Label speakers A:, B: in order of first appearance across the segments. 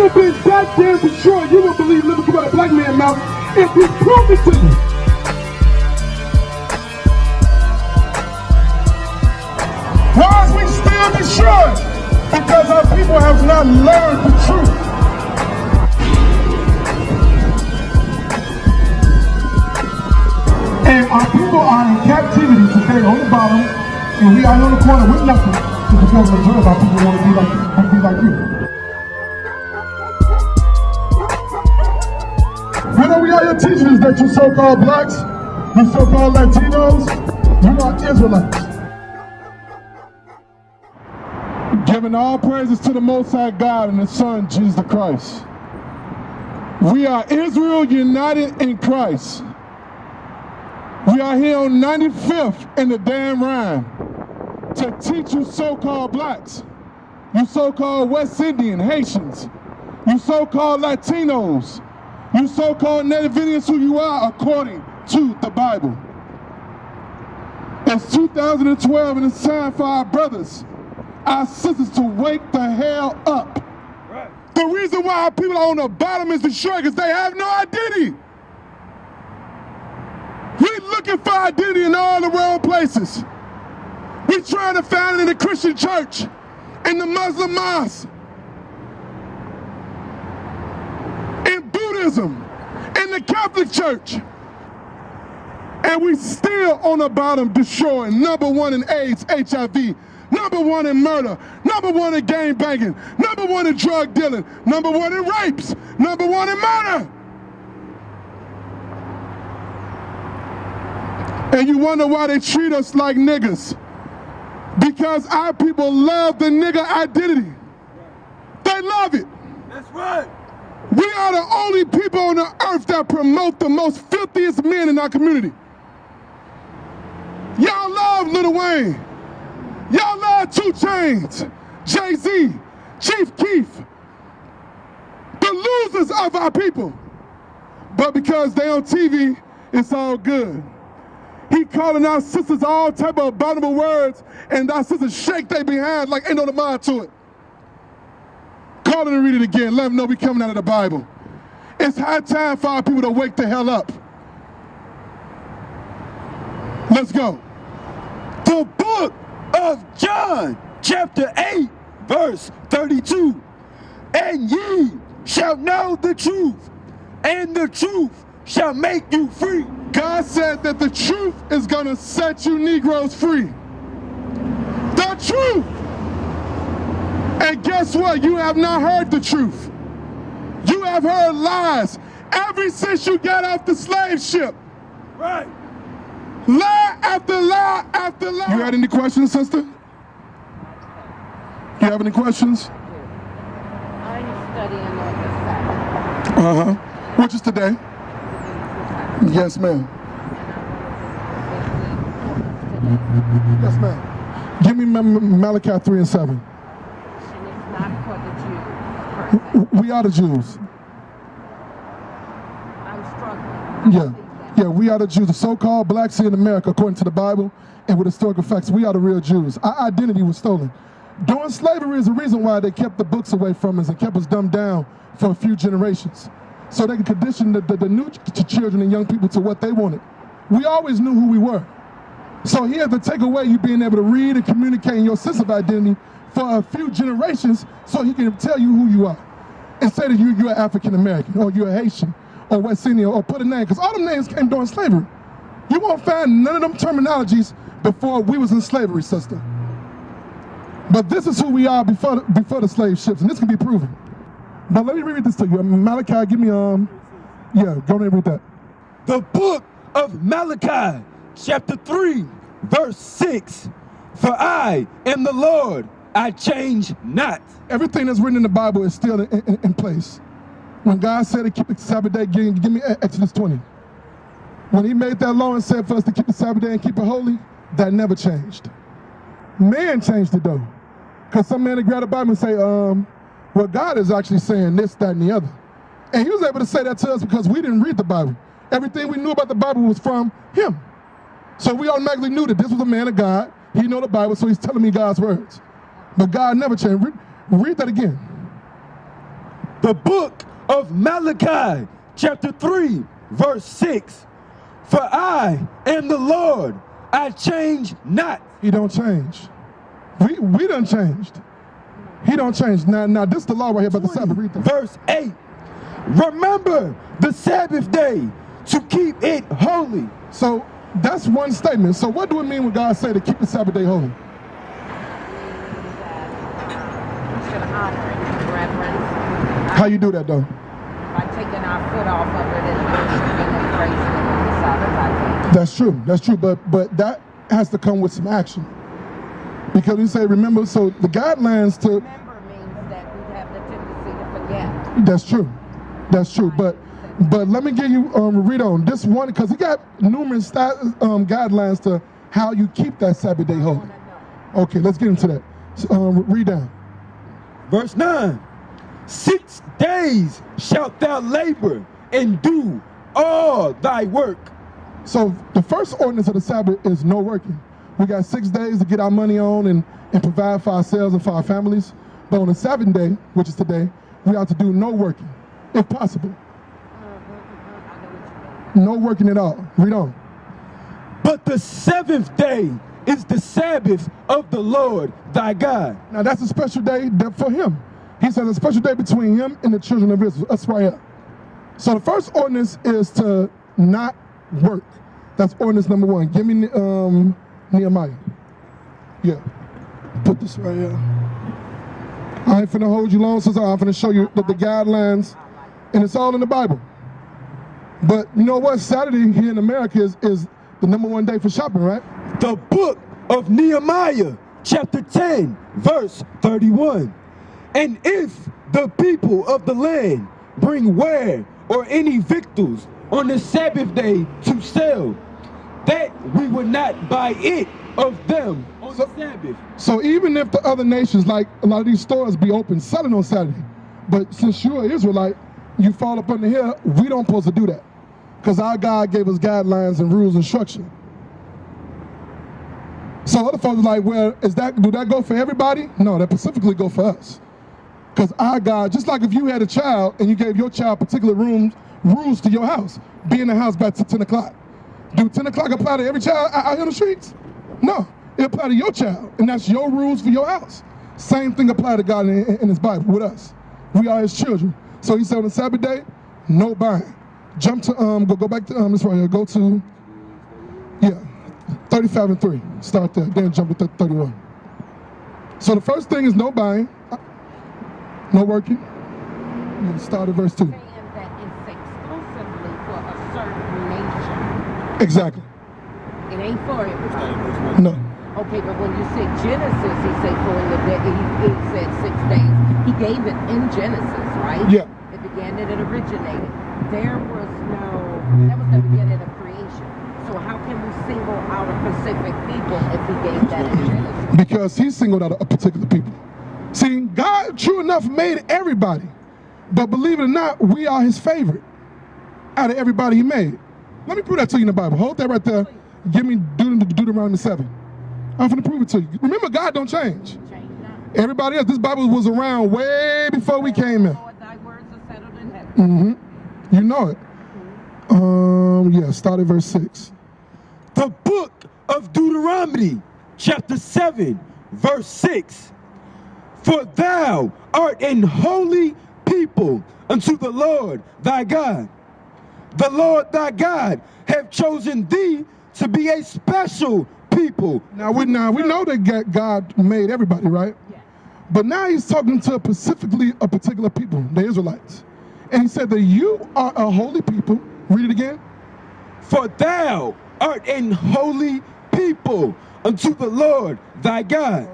A: never been that damn destroyed. You won't believe living through a black man's mouth if he prove it to you. Why is we still destroyed? Because our people have not learned the truth. And our people are in captivity today on the bottom, and we are on the corner with nothing because the majority of our people want to be like you. You know, we are your teachers that you so-called blacks, you so-called Latinos, you are Israelites. Giving all praises to the Most High God and His Son, Jesus Christ. We are Israel united in Christ. We are here on 95th in the damn rhyme to teach you so-called blacks, you so-called West Indian, Haitians, you so-called Latinos, you so-called Native Indians who you are according to the Bible. It's 2012 and it's time for our brothers, our sisters to wake the hell up. Right. The reason why our people are on the bottom is destroyed because they have no identity. We're looking for identity in all the wrong places. We're trying to find it in the Christian church, in the Muslim mosque, in Buddhism, in the Catholic Church. And we still on the bottom destroying. Number one in AIDS, HIV, number one in murder, number one in gang banging, number one in drug dealing, number one in rapes, number one in murder. And you wonder why they treat us like niggas. Because our people love the nigga identity. They love it.
B: That's right.
A: We are the only people on the earth that promote the most filthiest men in our community. Y'all love Lil Wayne. Y'all love 2 Chainz, Jay-Z, Chief Keef. The losers of our people. But because they on TV, it's all good. He calling our sisters all type of abominable words, and our sisters shake their behind like ain't no mind to it. Call it and read it again. Let them know we coming out of the Bible. It's high time for our people to wake the hell up. Let's go.
B: The book of John, chapter 8, verse 32. And ye shall know the truth, and the truth shall make you free.
A: God said that the truth is going to set you Negroes free. The truth. And guess what? You have not heard the truth. You have heard lies ever since you got off the slave ship.
B: Right.
A: Lie after lie after lie. You had any questions, sister? You have any questions?
C: I'm studying on this side.
A: Which is today? Yes, ma'am. Yes, ma'am. Give me Malachi 3 and 7.
C: And it's not for the Jews per se.
A: We are the Jews.
C: I'm struggling.
A: Yeah, we are the Jews. The so-called blacks in America, according to the Bible and with historical facts, we are the real Jews. Our identity was stolen. During slavery is the reason why they kept the books away from us and kept us dumbed down for a few generations, so they could condition the new children and young people to what they wanted. We always knew who we were. So he had to take away you being able to read and communicate in your sense of identity for a few generations so he can tell you who you are. And say that you're African American, or you're Haitian, or West Indian, or put a name, because all them names came during slavery. You won't find none of them terminologies before we was in slavery, sister. But this is who we are before the slave ships, and this can be proven. Now let me read this to you. Malachi, give me, yeah, go ahead and read that.
B: The book of Malachi, chapter 3, verse 6. For I am the Lord, I change not.
A: Everything that's written in the Bible is still in place. When God said to keep the Sabbath day, give me Exodus 20. When he made that law and said for us to keep the Sabbath day and keep it holy, that never changed. Man changed it though. Because some man would grab the Bible and say, well, God is actually saying this, that, and the other. And he was able to say that to us because we didn't read the Bible. Everything we knew about the Bible was from him. So we automatically knew that this was a man of God. He knew the Bible, so he's telling me God's words. But God never changed. Read that again.
B: The book of Malachi, chapter 3, verse 6. For I am the Lord, I change not.
A: He don't change. We done changed. He don't change. Now this is the law right here about the Sabbath. Read that.
B: Verse 8. Remember the Sabbath day to keep it holy.
A: So that's one statement. So what do it mean when God say to keep the Sabbath day holy?
C: We should honor it with reverence.
A: How you do that though?
C: By taking our foot off of it and worshiping and praising it on the Sabbath, I think.
A: That's true. That's true. But that has to come with some action. Because we say remember, so the guidelines to
C: Remember means that we have the tendency to forget.
A: that's true. That's true. But let me give you read on this one because he got numerous guidelines to how you keep that Sabbath day holy. Okay, let's get into that. Read down.
B: Verse 9. 6 days shalt thou labor and do all thy work.
A: So the first ordinance of the Sabbath is no working. We got 6 days to get our money on and provide for ourselves and for our families. But on the 7th day, which is today, we have to do no working, if possible. No working at all. Read on.
B: But the 7th day is the Sabbath of the Lord thy God.
A: Now that's a special day for him. He says a special day between him and the children of Israel. That's right here. So the first ordinance is to not work. That's ordinance number 1. Give me Nehemiah. Yeah. Put this right here. I ain't finna hold you long, sister. I'm finna show you the guidelines. And it's all in the Bible. But you know what? Saturday here in America is the number 1 day for shopping, right?
B: The book of Nehemiah, chapter 10, verse 31. And if the people of the land bring ware or any victuals on the Sabbath day to sell, that we would not buy it of them on the Sabbath.
A: So even if the other nations, like a lot of these stores be open selling on Saturday, but since you're an Israelite, you fall up under here, we don't supposed to do that. Because our God gave us guidelines and rules and structure. So other folks are like, well, do that go for everybody? No, that specifically go for us. Because our God, just like if you had a child and you gave your child particular rules to your house, be in the house by 10 o'clock. Do 10 o'clock apply to every child out here on the streets? No, it apply to your child, and that's your rules for your house. Same thing apply to God in his Bible with us. We are his children. So he said on the Sabbath day, no buying. Jump to, go back to, this right here, go to, 35 and 3, start there, then jump to 31. So the first thing is no buying, no working. You start at verse 2.
C: Saying that it's exclusively for a certain nation.
A: Exactly.
C: It ain't for everybody.
A: No.
C: Okay, but when you said Genesis, he said for in the day, he said 6 days. He gave it in Genesis, right?
A: Yeah.
C: It began and it originated. There was that was the beginning of creation. So how can we single out a specific people if he gave that in Genesis?
A: Because he singled out a particular people. See, God, true enough, made everybody. But believe it or not, we are his favorite out of everybody he made. Let me prove that to you in the Bible. Hold that right there. Give me Deuteronomy 7. I'm going to prove it to you. Remember, God don't change. Everybody else, this Bible was around way before we came in.
C: Lord, thy words are settled in heaven.
A: You know it. Start at verse 6.
B: The book of Deuteronomy, chapter 7, verse 6. For thou art an holy people unto the Lord thy God. The Lord thy God hath chosen thee to be a special people.
A: Now we know that God made everybody, right?
C: Yeah.
A: But now he's talking to specifically a particular people, the Israelites. And he said that you are a holy people. Read it again.
B: For thou art an holy people unto the Lord thy God.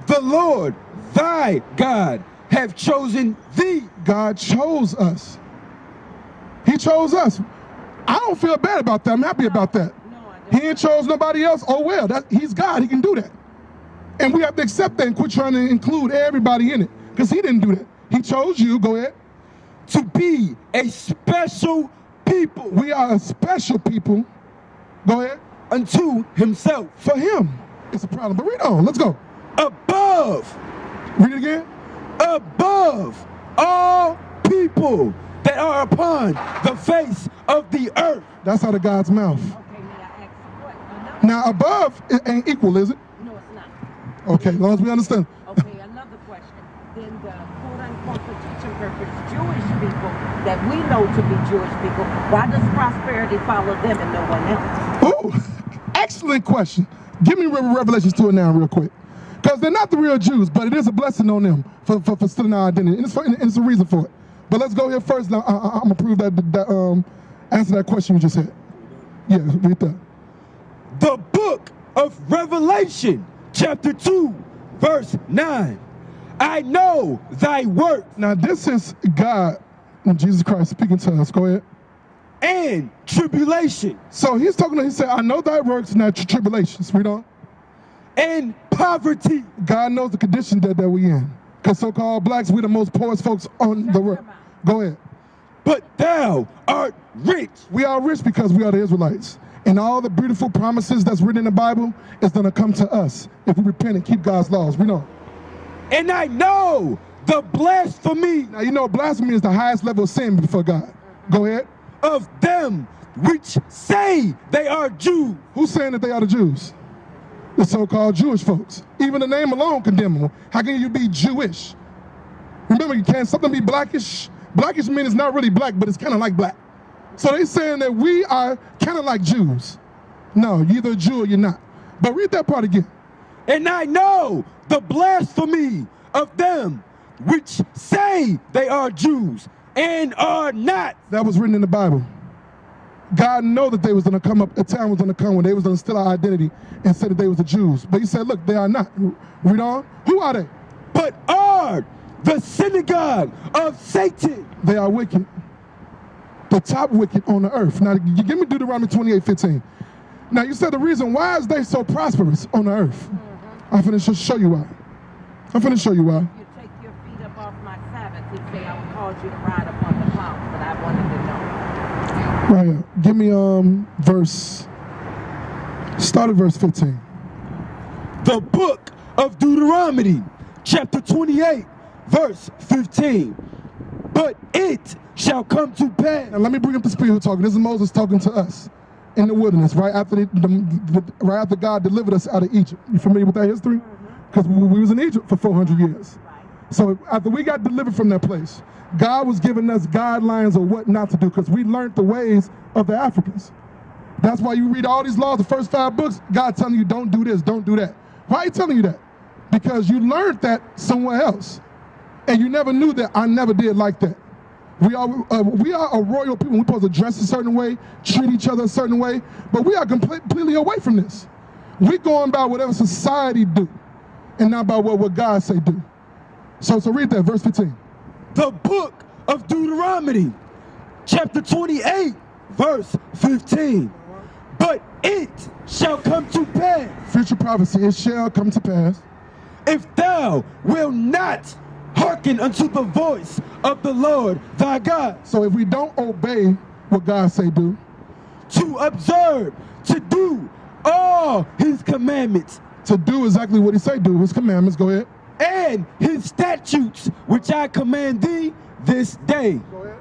B: The Lord thy God hath chosen thee.
A: God chose us. He chose us. I don't feel bad about that. I'm happy about that. He ain't chose nobody else. Oh well, he's God. He can do that. And we have to accept that and quit trying to include everybody in it. Because he didn't do that. He chose you, go ahead,
B: to be a special people.
A: We are a special people. Go ahead.
B: Unto himself.
A: For him. It's a problem. But read on. Let's go.
B: Above.
A: Read it again.
B: Above all people that are upon the face of the earth.
A: That's out of God's mouth.
C: Okay, may I ask what? Another?
A: Now, above it ain't equal, is it?
C: No, it's not.
A: Okay, as long as we understand.
C: Okay, another question. Then the quote-unquote for teaching purpose Jewish people that we know to be Jewish people, why does prosperity follow them and no one else?
A: Oh, excellent question. Give me Revelations 2 now real quick. Because they're not the real Jews, but it is a blessing on them for stealing our identity. And it's a reason for it. But let's go here first. Now, I'm going to prove that answer that question you just had. Yeah, read that.
B: The book of Revelation, chapter 2, verse 9. I know thy work.
A: Now, this is God and Jesus Christ speaking to us. Go ahead.
B: And tribulation.
A: So he's talking to, he said, I know thy works and thy tribulations. Read on.
B: And poverty.
A: God knows the condition that we in. Because so-called blacks, we're the most poorest folks on the world. Go ahead.
B: But thou art rich.
A: We are rich because we are the Israelites. And all the beautiful promises that's written in the Bible is going to come to us if we repent and keep God's laws. We know.
B: And I know the blasphemy.
A: Now, you know, blasphemy is the highest level of sin before God. Go ahead.
B: Of them which say they are Jews.
A: Who's saying that they are the Jews? The so-called Jewish folks. Even the name alone condemn them. How can you be Jewish? Remember, you can't something be blackish. Blackish means it's not really black, but it's kind of like black. So they're saying that we are kind of like Jews. No, you're either a Jew or you're not. But read that part again.
B: And I know the blasphemy of them which say they are Jews and are not.
A: That was written in the Bible. God knew that they was going to come up, a time was going to come when they was going to steal our identity and say that they was the Jews. But he said, look, they are not. Read on. Who are they?
B: But are the synagogue of Satan.
A: They are wicked. The top wicked on the earth. Now, you give me Deuteronomy 28:15. Now, you said the reason why is they so prosperous on the earth. I'm finna just show you why. I'm finna show you why.
C: You take your feet up off my Sabbath, he'd say I would cause you to ride upon the clouds, but I wanted to know.
A: Right here. Give me start at verse 15.
B: The book of Deuteronomy, chapter 28, verse 15. But it shall come to pass.
A: Now let me bring up the spirit who talking. This is Moses talking to us in the wilderness, right after God delivered us out of Egypt. You familiar with that history? Because we was in Egypt for 400 years. So after we got delivered from that place, God was giving us guidelines of what not to do because we learned the ways of the Africans. That's why you read all these laws, the first 5 books, God telling you don't do this, don't do that. Why are you telling you that? Because you learned that somewhere else. And you never knew that I never did like that. We are a royal people. We're supposed to dress a certain way, treat each other a certain way, but we are completely away from this. We're going by whatever society do and not by what God say do. So read that, verse 15.
B: The book of Deuteronomy, chapter 28, verse 15. But it shall come to pass.
A: Future prophecy, it shall come to pass.
B: If thou wilt not hearken unto the voice of the Lord thy God.
A: So if we don't obey what God say do,
B: to observe, to do all his commandments.
A: To do exactly what he say do, his commandments, go ahead.
B: And his statutes, which I command thee this day.
A: Go ahead.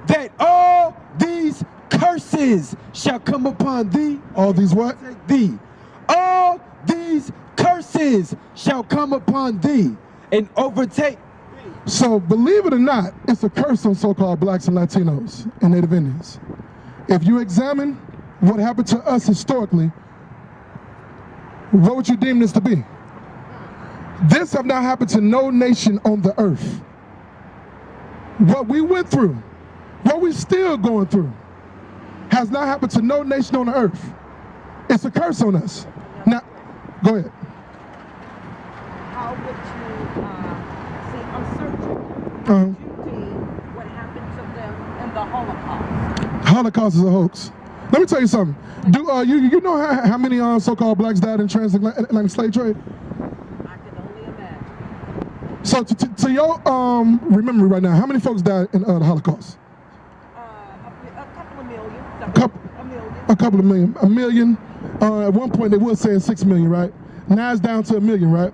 B: That all these curses shall come upon thee.
A: All these what?
B: Thee. All these curses shall come upon thee and overtake.
A: So believe it or not, it's a curse on so-called blacks and Latinos and Native Indians. If you examine what happened to us historically, what would you deem this to be? This have not happened to no nation on the earth. What we went through, what we still going through, has not happened to no nation on the earth. It's a curse on us. Now, go ahead.
C: How would you see, I'm searching. Would you deem what happened to them in the Holocaust?
A: Holocaust is a hoax. Let me tell you something. Do you know how many so-called blacks died in transatlantic slave trade?
C: I can only imagine.
A: So to your memory right now, how many folks died in the Holocaust?
C: A couple of million.
A: A couple of million. A million. At one point they were saying 6 million, right? Now it's down to 1 million, right?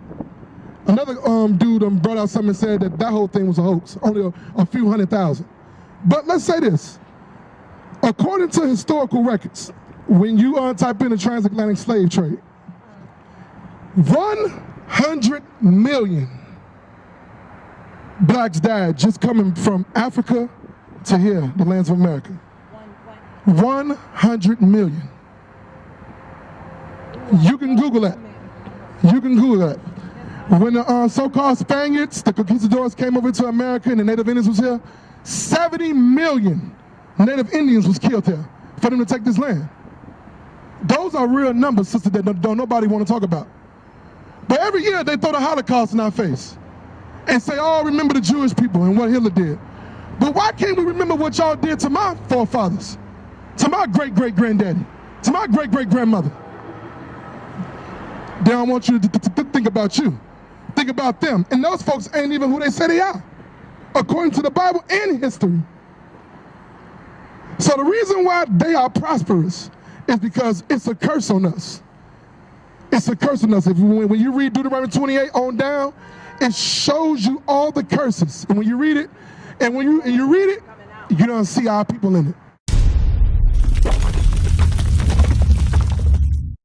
A: Another dude brought out something and said that whole thing was a hoax, only a few 100,000. But let's say this. According to historical records, when you type in the transatlantic slave trade, 100 million blacks died just coming from Africa to here, the lands of America. 100 million. You can Google that. You can Google that. When the so-called Spaniards, the conquistadors came over to America and the Native Indians was here, 70 million Native Indians was killed here for them to take this land. Those are real numbers, sister, that don't nobody want to talk about. But every year they throw the Holocaust in our face and say, oh, remember the Jewish people and what Hitler did. But why can't we remember what y'all did to my forefathers, to my great-great-granddaddy, to my great-great-grandmother? They don't want you to think about you. Think about them. And those folks ain't even who they say they are, according to the Bible and history. So the reason why they are prosperous is because it's a curse on us. It's a curse on us. When you read Deuteronomy 28 on down, it shows you all the curses. And when you read it, you don't see our people in it.